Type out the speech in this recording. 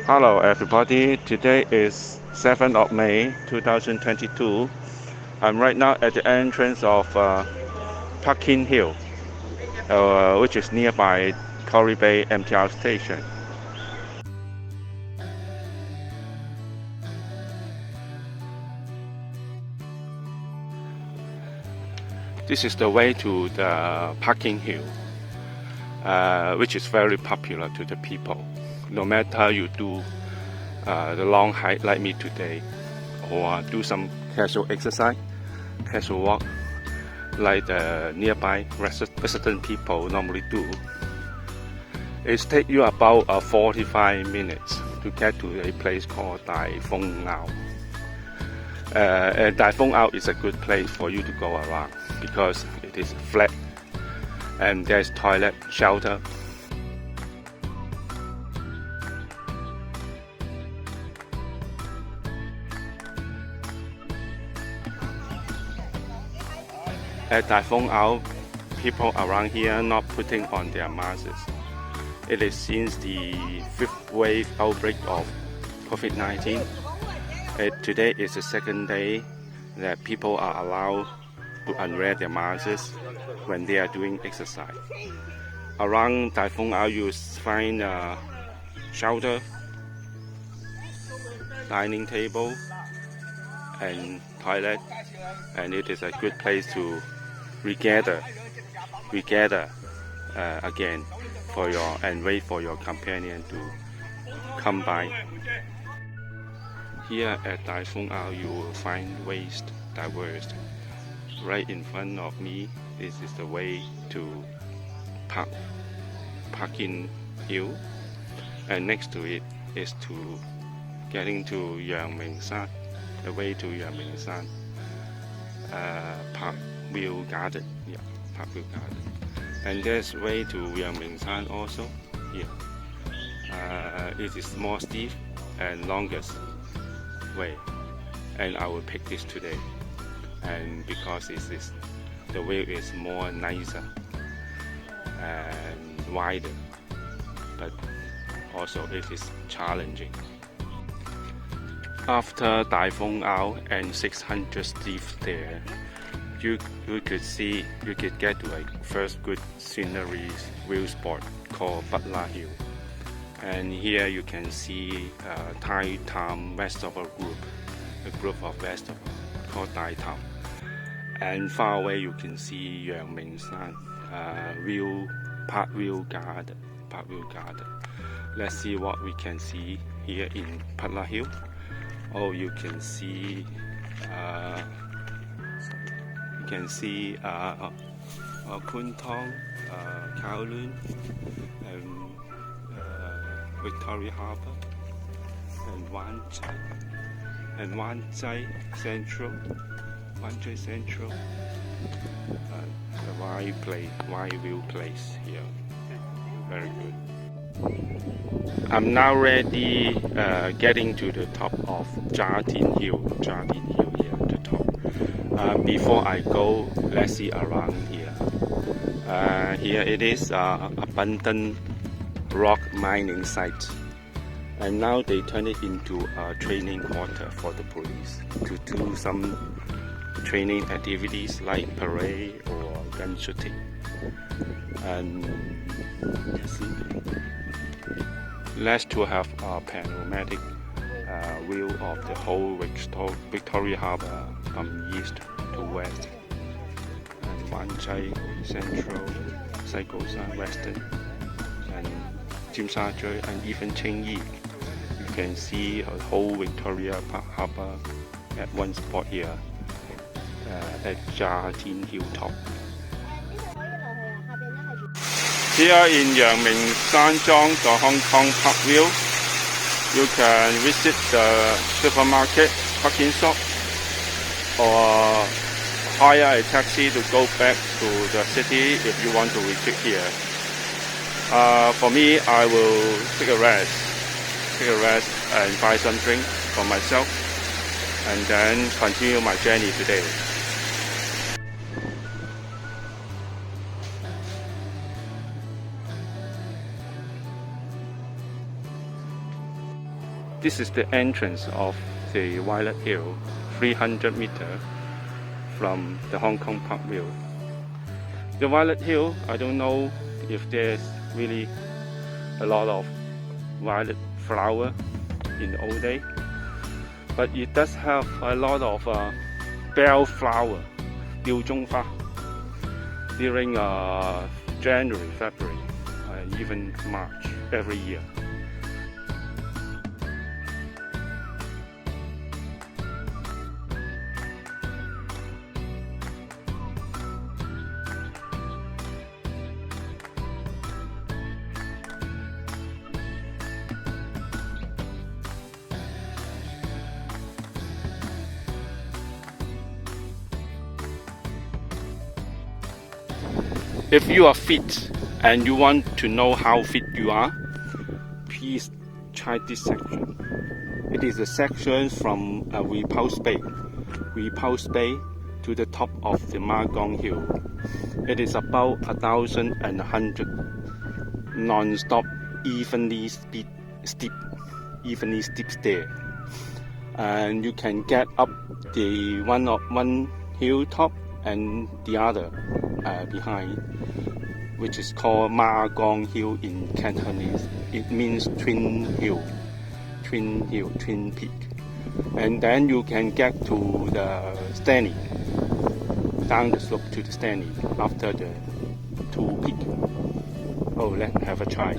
Hello everybody, today is 7th of May 2022. I'm right now at the entrance of Paker Hill, which is nearby Corey Bay MTR station. This is the way to the Paker Hill, which is very popular to the people. No matter you do the long hike like me today, or do some casual exercise, casual walk, like the nearby resident people normally do. It takes you about 45 minutes to get to a place called Dai Fong Ao. And Dai Fong Ao is a good place for you to go around because it is flat and there's toilet, shelter. At Dai Fong Ao, people around here not putting on their masks. It is since the 5th wave outbreak of COVID-19. Today is the second day that people are allowed to unwear their masks when they are doing exercise. Around Dai Fong Ao you find shelter, dining table and toilet, and it is a good place to regather again for and wait for your companion to come by. Here at Dai Fong Ao you will find waste diverse. Right in front of me, this is the way to Paker Hill, and next to it is to getting to Yangmingshan, the way to Yangmingshan Park View Garden. Yeah, Park View Garden. And there's way to Yangmingshan also here. It is more steep and longest way, and I will pick this today. And because the way is more nicer and wider, but also it is challenging. After Dai Fong Ao and 600 steps there, you could get to a first good scenery view spot called Paker Hill. And here you can see Thai town vegetable group, a group of vegetables called Thai town. And far away you can see Yangmingshan Park View Garden. Let's see what we can see here in Paker Hill. Oh, you can see Kuntong, Kowloon, and Victoria Harbour, and Wan Chai Central, the wide view place here. Very good. I'm now ready getting to the top of Jardin Hill here at the top. Before I go, let's see around here. Here it is abundant rock mining site, and now they turn it into a training quarter for the police to do some training activities like parade or gun shooting. And let's to have a panoramic view of the whole Victoria Harbour from east to west, and Wan Chai Central, Saigosan Western, and Tsim Sha Tsui, and even Cheng Yi. You can see a whole Victoria Harbour at one spot here at Jardin Hilltop. Here in Yangmingshan Zhong, the Hong Kong Park View, you can visit the supermarket, parking shop, or hire a taxi to go back to the city if you want to visit here. For me, I will take a rest and buy some drink for myself, and then continue my journey today. This is the entrance of the Violet Hill, 300 meters from the Hong Kong Parkview. The Violet Hill, I don't know if there's really a lot of violet flower in the old day, but it does have a lot of bell flower, 吊鐘花, during January, February, even March every year. If you are fit and you want to know how fit you are, please try this section. It is a section from Repulse Bay to the top of the Margong Hill. It is about 1,100 non-stop, evenly steep stair, and you can get up the one hilltop and the other behind, which is called Margong Hill in Cantonese. It means twin peak. And then you can get to the Stanley, down the slope to the Stanley after the two peak. Oh, let's have a try.